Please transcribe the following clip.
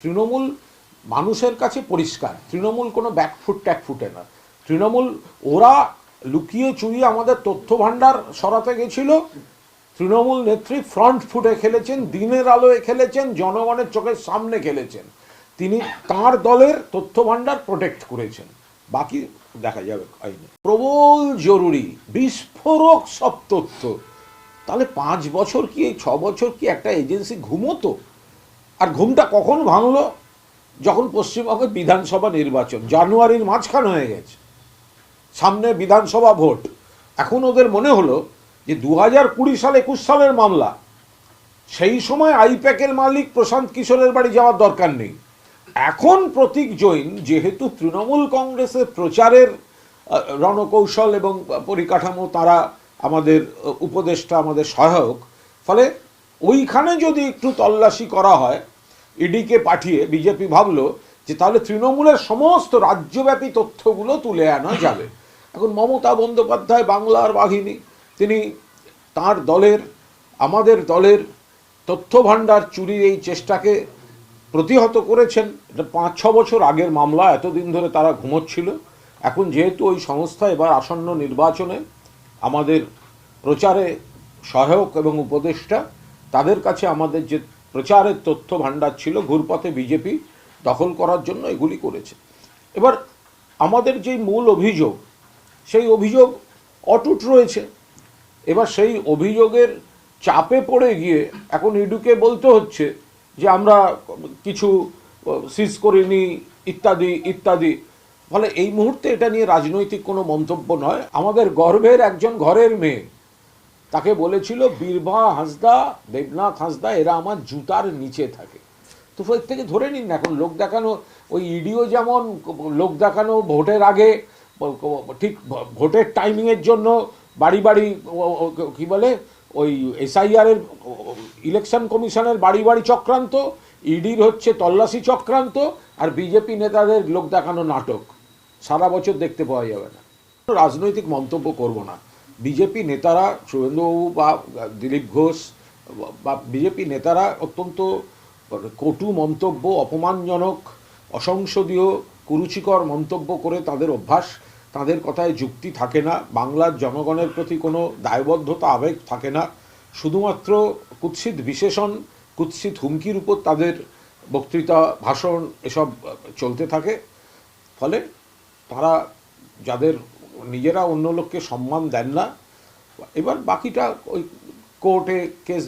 তৃণমূল মানুষের কাছে পরিষ্কার, তৃণমূল কোনো ব্যাকফুট ট্যাকফুটে না। তৃণমূল ওরা লুকিয়ে চুরিয়ে আমাদের তথ্য ভাণ্ডার সরাতে গেছিল। তৃণমূল নেত্রী ফ্রন্ট ফুটে খেলেছেন, দিনের আলোয় খেলেছেন, জনগণের চোখের সামনে খেলেছেন। তিনি তাঁর দলের তথ্য ভাণ্ডার প্রোটেক্ট করেছেন, বাকি দেখা যাবে আইনে। প্রবল জরুরি, বিস্ফোরক সব তথ্য। তাহলে 5 বছর কি 6 বছর কি একটা এজেন্সি ঘুমোতো? আর ঘুমটা কখন ভাঙলো? যখন পশ্চিমবঙ্গে বিধানসভা নির্বাচন, জানুয়ারির মাঝখান হয়ে গেছে, সামনে বিধানসভা ভোট। এখন ওদের মনে হলো যে 2020 সাল 21 সালের মামলা, সেই সময় আইপ্যাকের মালিক প্রশান্ত কিশোরের বাড়ি যাওয়ার দরকার নেই। এখন প্রতীক জৈন যেহেতু তৃণমূল কংগ্রেসের প্রচারের রণকৌশল এবং পরিকাঠামো, তারা আমাদের উপদেষ্টা, আমাদের সহায়ক, ফলে ওইখানে যদি একটু তল্লাশি করা হয় ইডিকে পাঠিয়ে, বিজেপি ভাবলো যে তাহলে তৃণমূলের সমস্ত রাজ্যব্যাপী তথ্যগুলো তুলে আনা যাবে। এখন মমতা বন্দ্যোপাধ্যায় বাংলার বাহিনী, তিনি তার দলের, আমাদের দলের তথ্য ভাণ্ডার চুরির এই চেষ্টাকে প্রতিহত করেছেন। এটা 5-6 বছর আগের মামলা, এতদিন ধরে তারা ঘুমোচ্ছিল। এখন যেহেতু ওই সংস্থা এবার আসন্ন নির্বাচনে আমাদের প্রচারে সহায়ক এবং উপদেষ্টা, তাদের কাছে আমাদের যে প্রচারের তথ্য ভাণ্ডার ছিল, ঘুরপথে বিজেপি দখল করার জন্য এগুলি করেছে। এবার আমাদের যেই মূল অভিযোগ, সেই অভিযোগ অটুট রয়েছে। এবার সেই অভিযোগের চাপে পড়ে গিয়ে এখন ইডুকে বলতে হচ্ছে যে আমরা কিছু সিজ করিনি ইত্যাদি ইত্যাদি। ফলে এই মুহূর্তে এটা নিয়ে রাজনৈতিক কোনো মন্তব্য নয়। আমাদের গর্বের একজন ঘরের মেয়ে, তাকে বলেছিল বীরভা হাঁসদা, দেবনাথ হাঁসদা এরা আমার জুতার নিচে থাকে। তো এর থেকে ধরে নিন, এখন লোক দেখানো, ওই ইডিও যেমন লোক দেখানো ভোটের আগে, ঠিক ভোটের টাইমিংয়ের জন্য বাড়ি বাড়ি কী বলে, ওই এসআইআরের ইলেকশন কমিশনের বাড়ি বাড়ি চক্রান্ত, ইডির হচ্ছে তল্লাশি চক্রান্ত, আর বিজেপি নেতাদের লোক দেখানো নাটক সারা বছর দেখতে পাওয়া যাবে না। রাজনৈতিক মন্তব্য করব না। বিজেপি নেতারা, শুভেন্দুবাবু বা দিলীপ ঘোষ বা বিজেপি নেতারা অত্যন্ত কটু মন্তব্য, অপমানজনক, অসংসদীয়, কুরুচিকর মন্তব্য করে তাদের অভ্যাস। তাদের কথায় যুক্তি থাকে না, বাংলার জনগণের প্রতি কোনো দায়বদ্ধতা, আবেগ থাকে না। শুধুমাত্র কুৎসিত বিশেষণ, কুৎসিত হুমকির উপর তাদের বক্তৃতা, ভাষণ এসব চলতে থাকে। ফলে তারা যাদের নিজেরা অন্য লোককে সম্মান দেন না, এবার বাকিটা ওই কোর্টে কেস